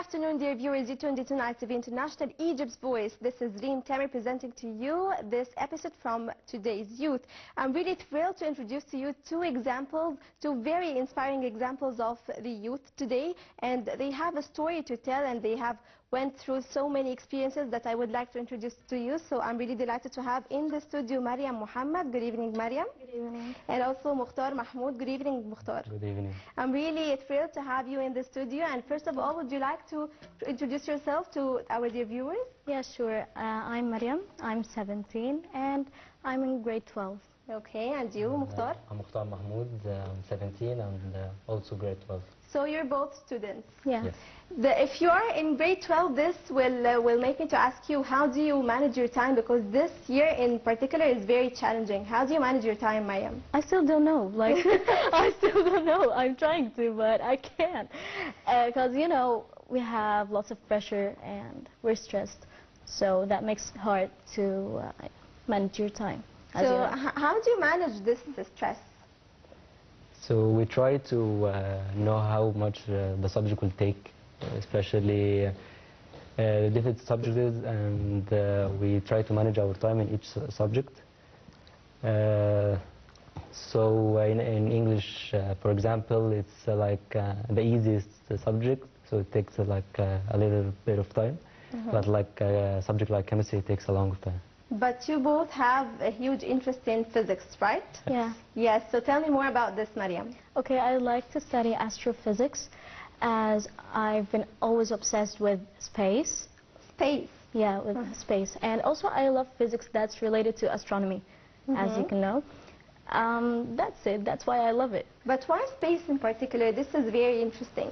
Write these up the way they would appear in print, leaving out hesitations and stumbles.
afternoon, dear viewers. You tuned into Night TV International, Egypt's Voice. This is Reem Tamir presenting to you this episode from today's youth. I'm really thrilled to introduce to you two very inspiring examples of the youth today. And they have a story to tell, and they have went through so many experiences that I would like to introduce to you. So I'm really delighted to have in the studio Mariam Muhammad. Good evening, Mariam. Good evening. And also Mukhtar Mahmoud. Good evening, Mukhtar. Good evening. I'm really thrilled to have you in the studio. And first of all, would you like to introduce yourself to our dear viewers? Yeah, sure. I'm Mariam. I'm 17 and I'm in grade 12. Okay, and you, Mukhtar? I'm Mukhtar Mahmoud. I'm 17 and also grade 12. So you're both students. Yeah. Yes. If you are in grade 12, this will make me to ask you, how do you manage your time? Because this year in particular is very challenging. How do you manage your time, Mariam? I still don't know. Like, I still don't know. I'm trying to, but I can't. Because, you know, we have lots of pressure and we're stressed. So that makes it hard to manage your time. So how do you manage this stress? So we try to know how much the subject will take, especially the different subjects, and we try to manage our time in each subject. So in English, for example, it's like the easiest subject, so it takes like a little bit of time. But like a subject like chemistry, it takes a long time. But you both have a huge interest in physics, right? Yeah. Yes, so tell me more about this, Mariam. Okay, I like to study astrophysics as I've been always obsessed with space. Space? Yeah, with space. And also I love physics that's related to astronomy, as you can know. That's it. That's why I love it. But why space in particular? This is very interesting.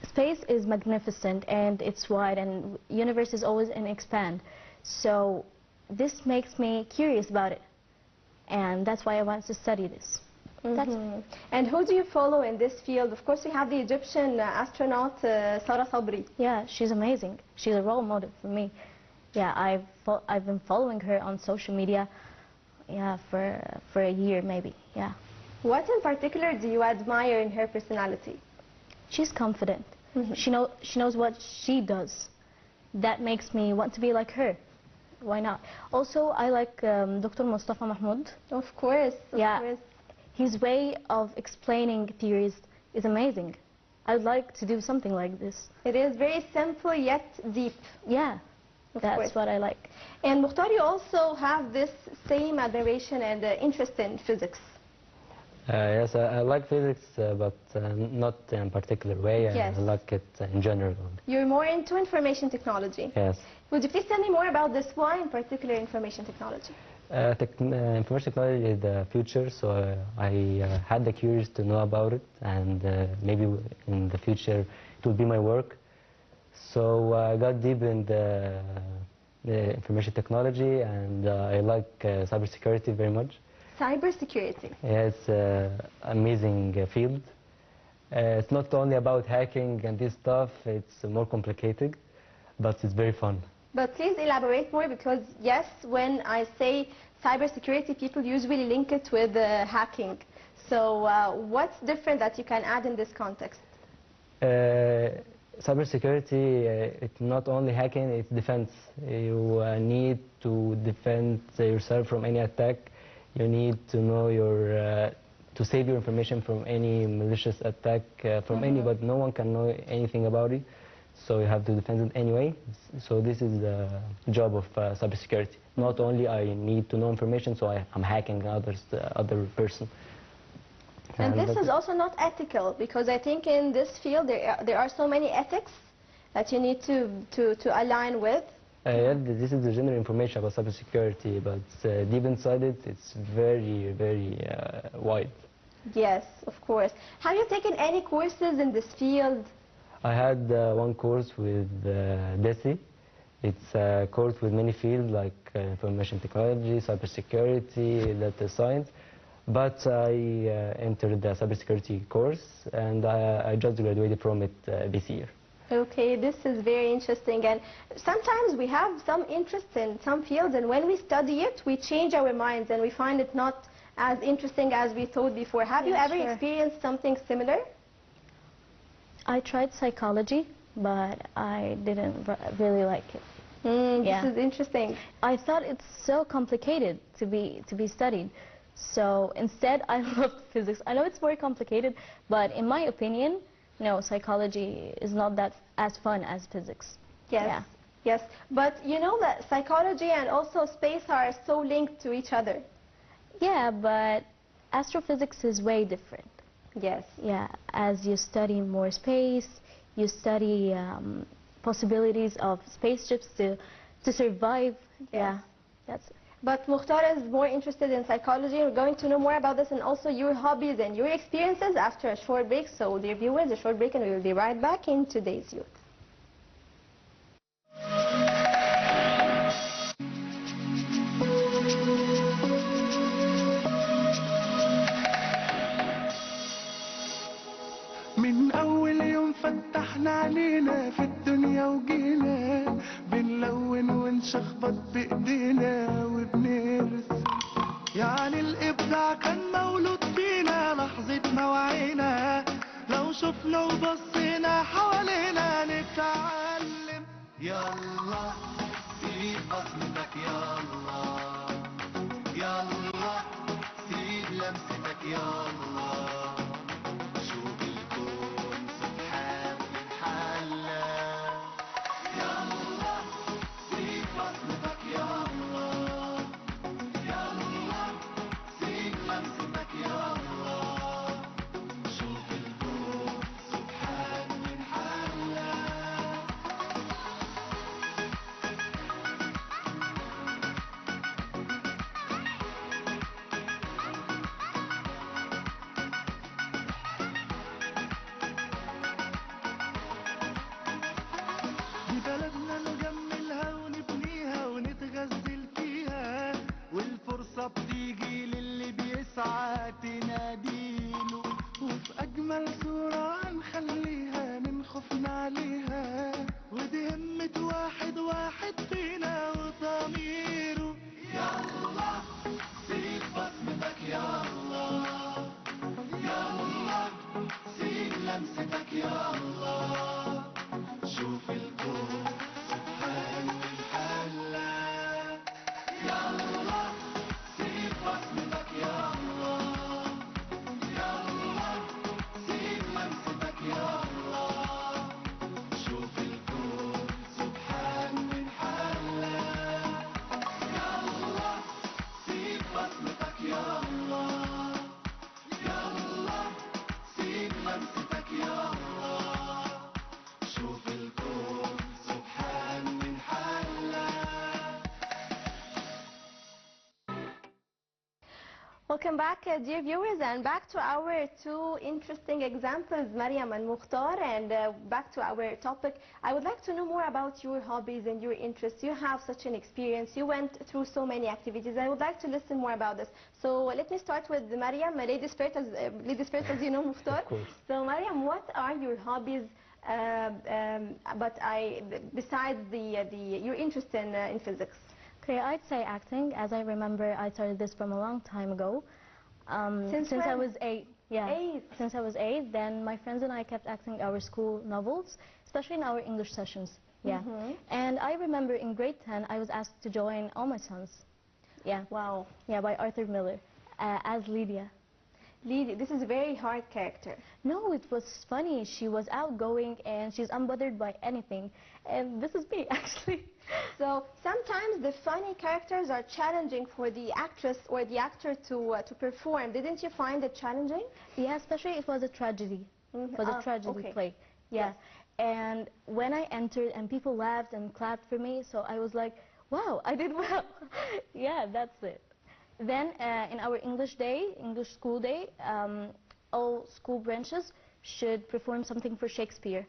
Space is magnificent and it's wide and universe is always in expand. So this makes me curious about it, and that's why I want to study this. And who do you follow in this field? Of course, we have the Egyptian astronaut Sara Sabri. Yeah, she's amazing. She's a role model for me. Yeah, I've been following her on social media, yeah, for a year maybe. Yeah. What in particular do you admire in her personality? She's confident. She knows what she does. That makes me want to be like her. Why not? Also, I like Dr. Mustafa Mahmoud. Of course. Of course. His way of explaining theories is amazing. I'd like to do something like this. It is very simple yet deep. Yeah, that's what I like. And Mukhtar, you also have this same admiration and interest in physics. Yes, I like physics, but not in a particular way. Yes. I like it in general. You're more into information technology. Yes. Would you please tell me more about this? Why in particular information technology? Information technology is the future, so I had the curiosity to know about it, and maybe in the future it will be my work. So I got deep in the information technology, and I like cybersecurity very much. Cybersecurity. Yeah, it's an amazing field. It's not only about hacking and this stuff, it's more complicated, but it's very fun. But please elaborate more, because yes, when I say cybersecurity, people usually link it with hacking. So what's different that you can add in this context? Cybersecurity, it's not only hacking, it's defense. You need to defend yourself from any attack. You need to know to save your information from any malicious attack from anybody. No one can know anything about it, so you have to defend it anyway. So this is the job of cybersecurity. Not only I need to know information, so I'm hacking other person. And this is also not ethical, because I think in this field there are so many ethics that you need to align with. Yeah, this is the general information about cybersecurity, but deep inside it, it's very, very wide. Yes, of course. Have you taken any courses in this field? I had one course with DESI. It's a course with many fields like information technology, cybersecurity, data science. But I entered the cybersecurity course, and I just graduated from it this year. Okay, this is very interesting, and sometimes we have some interest in some fields, and when we study it, we change our minds and we find it not as interesting as we thought before. Have you ever experienced something similar? I tried psychology, but I didn't really like it. Yeah. This is interesting. I thought it's so complicated to be studied. So instead, I loved physics. I know it's more complicated, but in my opinion, no, psychology is not that as fun as physics. Yes. Yeah. Yes. But you know that psychology and also space are so linked to each other. Yeah, but astrophysics is way different. Yes. Yeah, as you study more space, you study possibilities of spaceships to survive. Yeah, that's it. But Mukhtar is more interested in psychology. We're going to know more about this and also your hobbies and your experiences after a short break. So, dear viewers, a short break and we will be right back in Today's Youth. من أول يوم فتحنا علينا في الدنيا وجينا بنلون ونشخبط بإيدينا وبنرسم يعني الإبداع كان مولود فينا لحظة ما وعينا لو شفنا وبصينا حوالينا نتعلم يلا سيب بصمتك يلا يلا سيب لمستك يلا شوف الكون سبحان من حلا يلا سيب بصمتك يلا يلا سيب لمستك يلا شوف الكون سبحان من حلا دي بلدنا نجملها ونبنيها ونتغزل فيها والفرصة بتيجي للي بيسعى تناديله وفي أجمل صورة هنخليها من خوفنا عليها ودي همة واحد واحد فينا وضميره يلا سيب بصمتك يلا يلا سيب لمستك يلا شوف الكون سبحان من حلا يلا سيب بصمتك يلا يلا سيب لمستك يلا شوف الكون سبحان من حلا يلا سيب بصمتك يلا يلا سيب لمستك يلا شوف الكون سبحان من حلا Welcome back, dear viewers, and back to our two interesting examples, Mariam and Mukhtar, and back to our topic. I would like to know more about your hobbies and your interests. You have such an experience. You went through so many activities. I would like to listen more about this. So let me start with Mariam, ladies first, as you know, Mukhtar. Of course. So Mariam, what are your hobbies? Besides your interest in physics. Okay, I'd say acting. As I remember, I started this from a long time ago. Since I when? was 8. Yeah. 8. Since I was 8, then my friends and I kept acting our school novels, especially in our English sessions. Yeah. And I remember in grade 10, I was asked to join All My Sons. Yeah. Wow. Yeah, by Arthur Miller, as Lydia. Lydia, this is a very hard character. No, it was funny. She was outgoing and she's unbothered by anything. And this is me, actually. So sometimes the funny characters are challenging for the actress or the actor to perform. Didn't you find it challenging? Yeah, especially it was a tragedy. It was a tragedy okay. play. Yeah. Yes. And when I entered and people laughed and clapped for me, so I was like, wow, I did well. Yeah, that's it. Then in our English school day, all school branches should perform something for Shakespeare.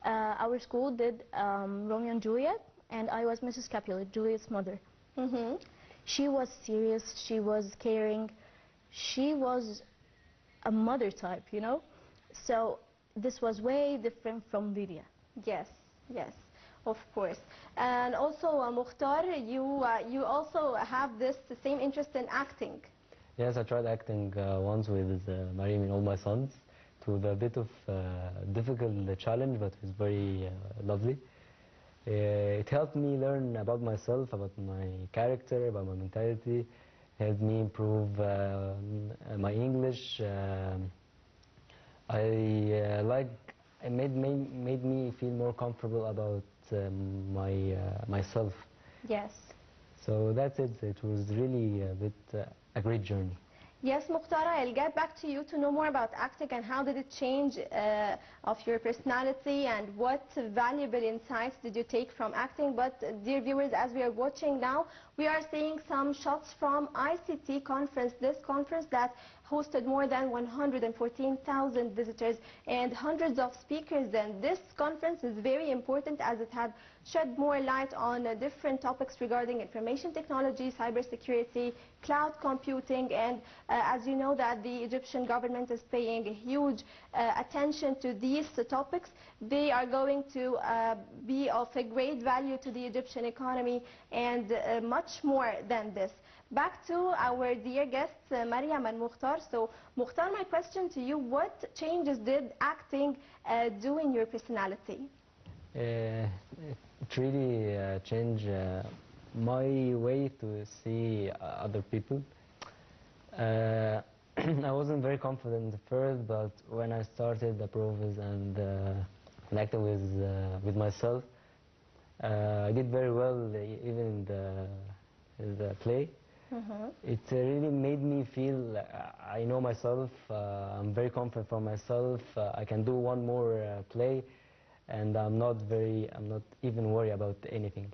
Our school did Romeo and Juliet, and I was Mrs. Capulet, Juliet's mother. She was serious, she was caring, she was a mother type, you know? So this was way different from Lydia. Yes, yes, of course. And also, Mukhtar, you also have the same interest in acting. Yes, I tried acting once with Mariam in All My Sons. It was a bit of difficult challenge, but it was very lovely. It helped me learn about myself, about my character, about my mentality. Helped me improve my English. It made me feel more comfortable about myself. Yes. So that's it. It was really a great journey. Yes, Mukhtar, I'll get back to you to know more about acting and how did it change of your personality and what valuable insights did you take from acting. But dear viewers, as we are watching now, we are seeing some shots from ICT conference, this conference that hosted more than 114,000 visitors and hundreds of speakers. And this conference is very important as it had shed more light on different topics regarding information technology, cybersecurity, cloud computing, and as you know that the Egyptian government is paying a huge attention to these topics. They are going to be of a great value to the Egyptian economy and much more than this. Back to our dear guests, Mariam and Mukhtar. So, Mukhtar, my question to you, what changes did acting do in your personality? It really changed my way to see other people. I wasn't very confident at first, but when I started the proves and acting with myself, I did very well, even in the play. It really made me feel I know myself. I'm very confident for myself. I can do one more play, and I'm not even worried about anything.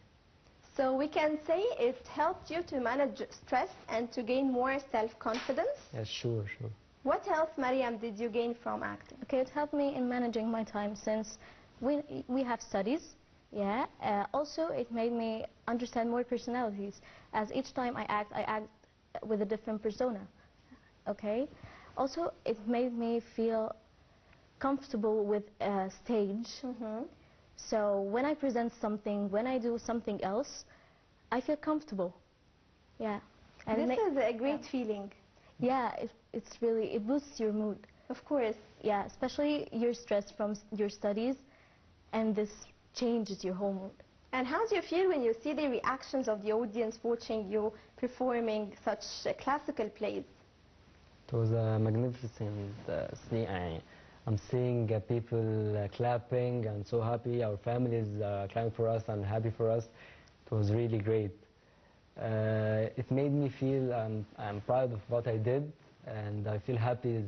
So we can say it helped you to manage stress and to gain more self-confidence. Yes, sure. What else, Mariam, did you gain from acting? Okay, it helped me in managing my time since we have studies. Yeah. Also, it made me understand more personalities. As each time I act with a different persona. Okay. Also, it made me feel comfortable with stage. So when I present something, when I do something else, I feel comfortable. Yeah. And this is a great feeling. Yeah, it's really, it boosts your mood. Of course. Yeah, especially you're stressed from your studies, and this changes your whole mood. And how do you feel when you see the reactions of the audience watching you performing such classical plays? It was a magnificent scene. I'm seeing people clapping and so happy. Our families clapping for us and happy for us. It was really great. It made me feel I'm proud of what I did, and I feel happy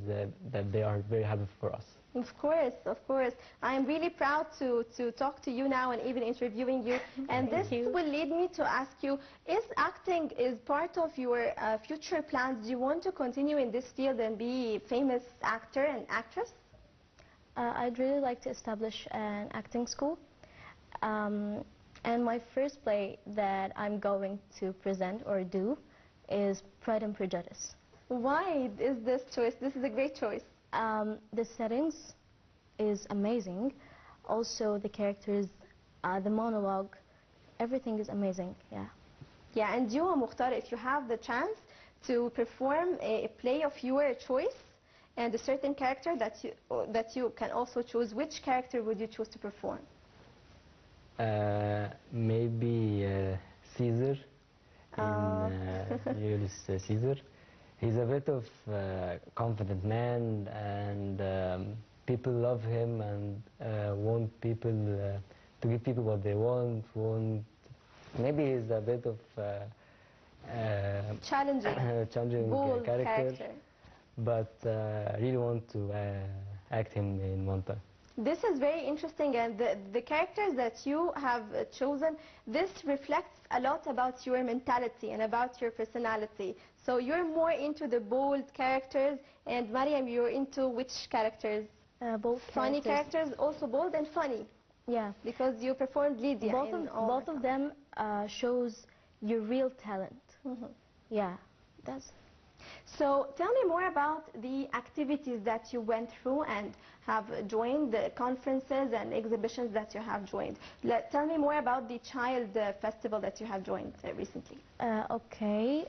that they are very happy for us. Of course, of course. I am really proud to talk to you now and even interviewing you. And this will lead me to ask you, is acting part of your future plans? Do you want to continue in this field and be a famous actor and actress? I'd really like to establish an acting school. And my first play that I'm going to present or do is Pride and Prejudice. Why is this choice? This is a great choice. The settings is amazing. Also the characters, the monologue, everything is amazing, yeah. Yeah, and you, Mukhtar, if you have the chance to perform a play of your choice and a certain character that you can also choose, which character would you choose to perform? Maybe Caesar in Julius Caesar. He's a bit of confident man, and people love him and want people to give people what they want. Maybe he's a bit of challenging bold character. But I really want to act him in one time. This is very interesting, and the characters that you have chosen, this reflects a lot about your mentality and about your personality. So you're more into the bold characters, and Mariam, you're into which characters? Both funny characters, also bold and funny. Yeah. Because you performed Lydia. Both of them shows your real talent. Yeah, that's. So tell me more about the activities that you went through and have joined, the conferences and exhibitions that you have joined. Tell me more about the child festival that you have joined recently. Okay.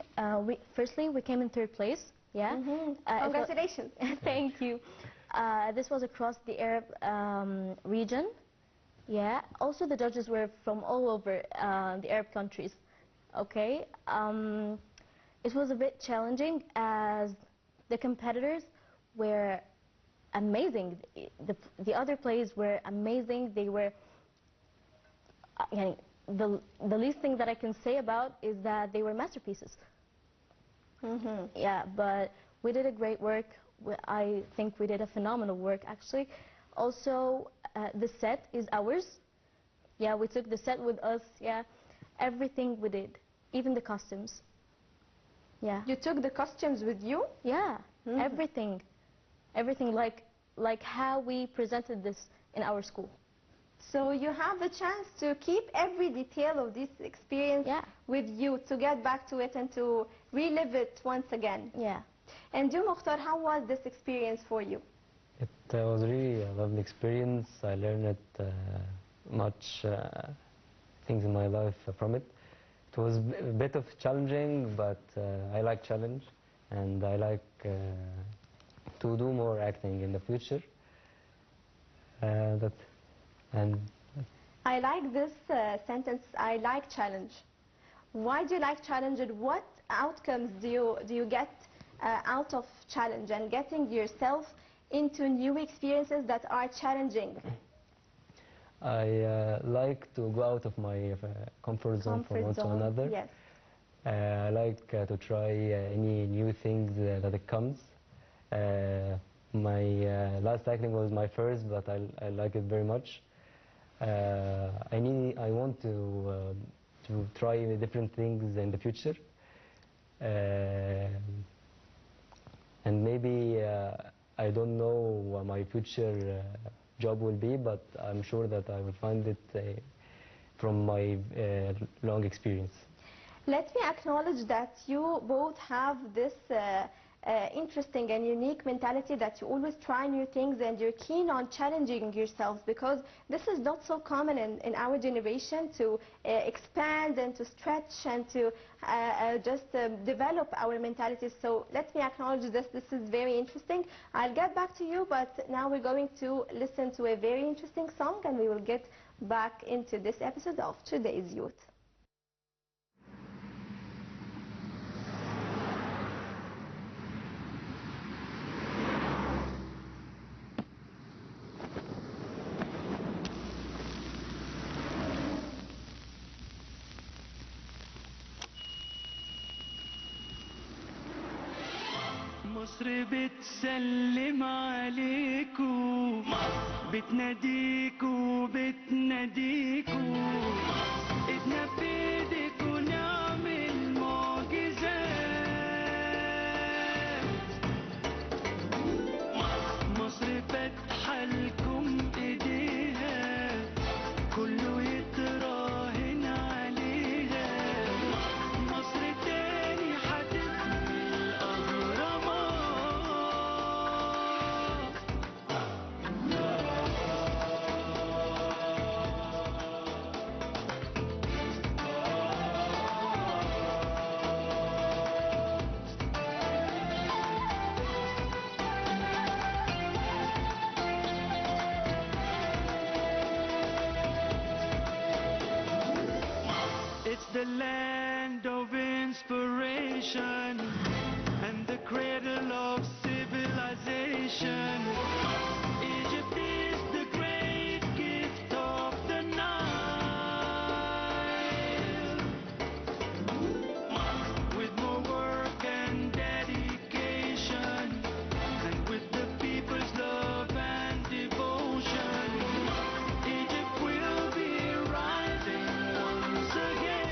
Firstly, we came in third place. Yeah. Congratulations. Thank you. This was across the Arab region. Yeah. Also, the judges were from all over the Arab countries. Okay. It was a bit challenging as the competitors were amazing. The other players were amazing. They were. The least thing that I can say about is that they were masterpieces. Yeah, but we did a great work. I think we did a phenomenal work, actually. Also, the set is ours. Yeah, we took the set with us. Yeah, everything we did, even the costumes. Yeah. You took the costumes with you? Yeah, everything, like how we presented this in our school. So you have the chance to keep every detail of this experience Yeah. with you, to get back to it and to relive it once again. Yeah. And you, Mukhtar, how was this experience for you? It was really a lovely experience. I learned much things in my life from it. It was a bit of challenging, but I like challenge, and I like to do more acting in the future. I like this sentence, I like challenge. Why do you like challenge, and what outcomes do you get out of challenge and getting yourself into new experiences that are challenging? I like to go out of my comfort zone from one to another. Yes. I like to try any new things that it comes. My last acting was my first, but I like it very much. I want to try different things in the future, and maybe I don't know what my future job will be, but I'm sure that I will find it from my long experience. Let me acknowledge that you both have this interesting and unique mentality that you always try new things and you're keen on challenging yourselves, because this is not so common in our generation, to expand and to stretch and to just develop our mentalities. So let me acknowledge this. This is very interesting. I'll get back to you, but now we're going to listen to a very interesting song, and we will get back into this episode of Today's Youth. مصر بتسلم عليكو، بتناديكو بتناديكو، ايدنا في ايديكو نعمل معجزات. مصر فاتحة لكم ايديها، كله يتراهن عليها. مصر تاني هتبني الأهرامات. It's the land of inspiration and the cradle of civilization. Egypt is the great gift of the Nile. With more work and dedication, and with the people's love and devotion, Egypt will be rising once again.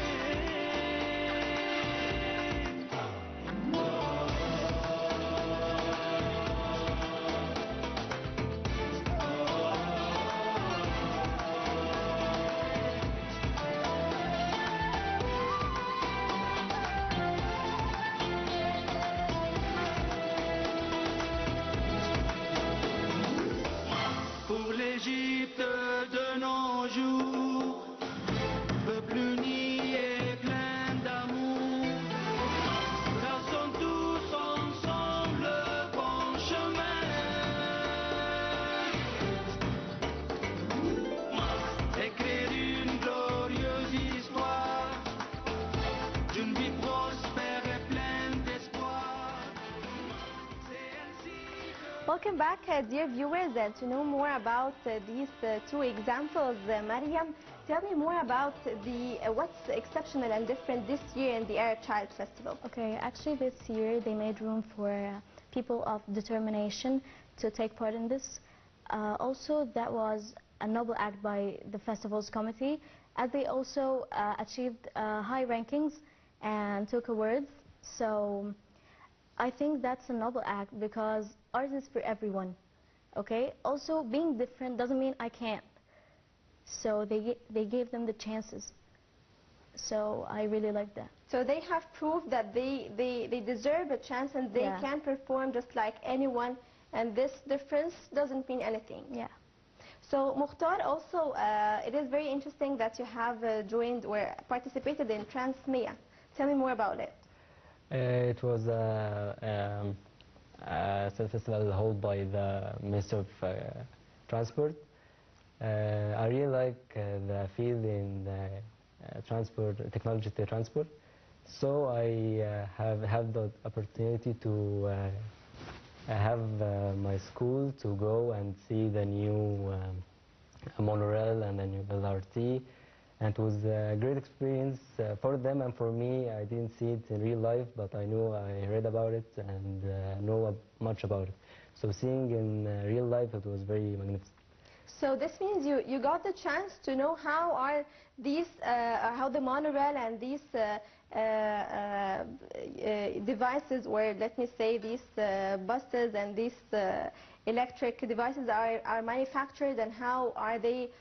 Welcome back, dear viewers, and to know more about these two examples, Mariam, tell me more about what's exceptional and different this year in the Arab Child Festival. Okay, actually this year they made room for people of determination to take part in this. Also, that was a noble act by the festival's committee, as they also achieved high rankings and took awards. So I think that's a noble act because art is for everyone. Okay. Also, being different doesn't mean I can't. So they gave them the chances. So I really like that. So they have proved that they deserve a chance and they Yeah. can perform just like anyone, and this difference doesn't mean anything. Yeah. So Mukhtar, also it is very interesting that you have joined or participated in Transmea. Tell me more about it. It was a festival held by the Minister of Transport. I really like the field in transport, technology to transport. So I have the opportunity to have my school to go and see the new monorail and the new LRT. And it was a great experience for them and for me. I didn't see it in real life, but I read about it and know much about it. So seeing in real life, it was very magnificent. So this means you got the chance to know how are these, how the monorail and these devices, or let me say these buses and these electric devices are manufactured, and how are they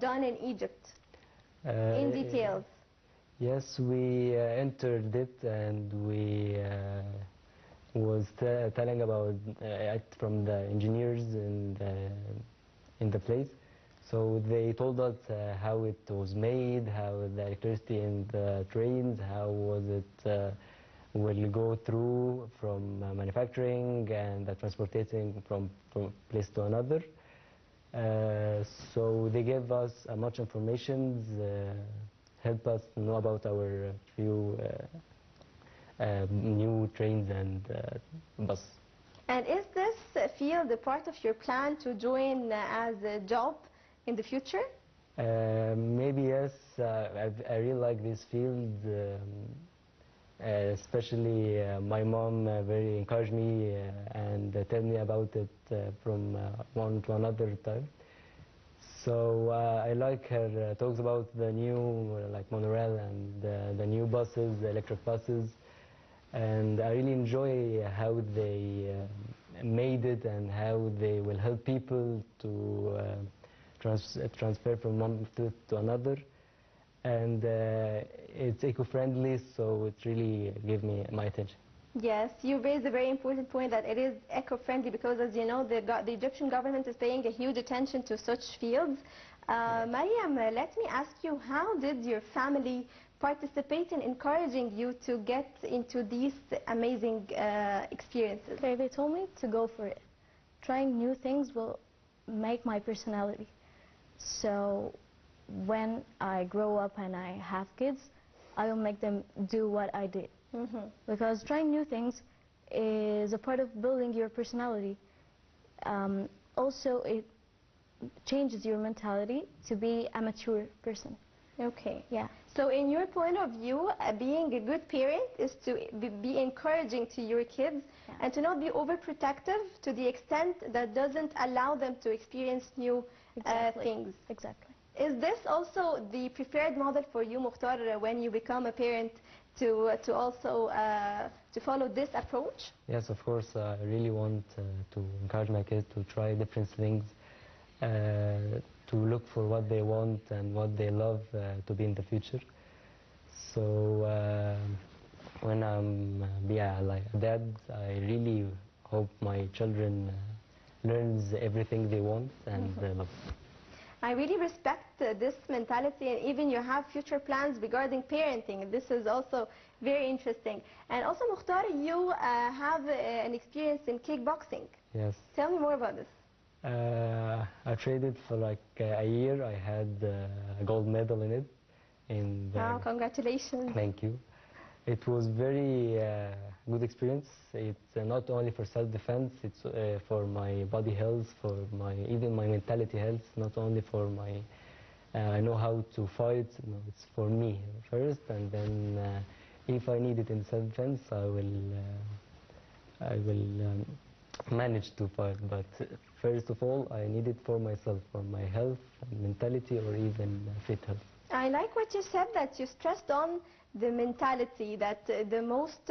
done in Egypt in details. Yes, we entered it and we was telling about it from the engineers in the place. So they told us how it was made, how the electricity in the trains, how was it will go through from manufacturing and the transportation from place to another. So they gave us much information, help us know about our few new trains and bus. And is this field a part of your plan to join as a job in the future? Maybe yes. I really like this field, especially my mom very encouraged me and tell me about it from one to another time. So I like her talks about the new like monorail and the new buses, the electric buses, and I really enjoy how they made it and how they will help people to transfer from one to another. And it's eco-friendly, so it really gave me my attention. Yes, you raised a very important point that it is eco-friendly because, as you know, the Egyptian government is paying a huge attention to such fields. Mariam, let me ask you, how did your family participate in encouraging you to get into these amazing experiences? Okay, they told me to go for it. Trying new things will make my personality. So when I grow up and I have kids, I will make them do what I did. Because trying new things is a part of building your personality. Also, it changes your mentality to be a mature person. Okay. Yeah. So in your point of view, being a good parent is to be encouraging to your kids, Yeah. and to not be overprotective to the extent that doesn't allow them to experience new Exactly. things. Exactly. Is this also the preferred model for you, Mukhtar, when you become a parent, to also to follow this approach? Yes, of course. I really want to encourage my kids to try different things, to look for what they want and what they love to be in the future. So when I'm like a dad, I really hope my children learns everything they want and love. I really respect this mentality, and even you have future plans regarding parenting. This is also very interesting. And also, Mukhtar, you have an experience in kickboxing. Yes. Tell me more about this. I traded for like a year. I had a gold medal in it. Wow, congratulations. Thank you. It was very good experience. It's not only for self-defense, it's for my body health, for my even my mentality health, not only for my I know how to fight. No, it's for me first, and then if I need it in self-defense, I will manage to fight. But first of all, I need it for myself, for my health, mentality, or even fit health. I like what you said, that you stressed on the mentality, that the most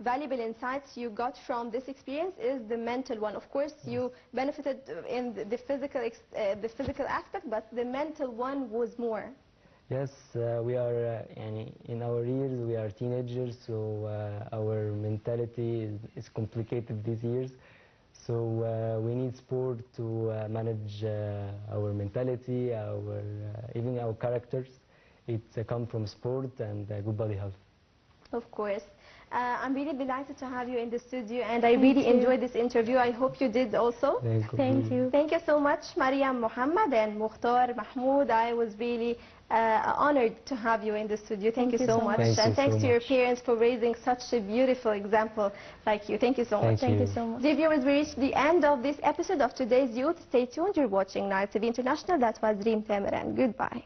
valuable insights you got from this experience is the mental one. Of course, you benefited in the physical aspect, but the mental one was more. Yes, we are in our years, we are teenagers, so our mentality is complicated these years. So we need sport to manage our mentality, even our characters. It comes from sport and good body health. Of course. I'm really delighted to have you in the studio, and I really enjoyed this interview. I hope you did also. Thank you. Thank you so much, Mariam Mohammed and Mukhtar Mahmoud. I was really honored to have you in the studio. Thank you so much. Thank you And thanks so to your much. parents for raising such a beautiful example like you. Thank you so much. Thank Thank you you. so much. Dear viewers, we reached the end of this episode of Today's Youth. Stay tuned. You're watching Nile TV International. That was Reem Tamiran. Goodbye.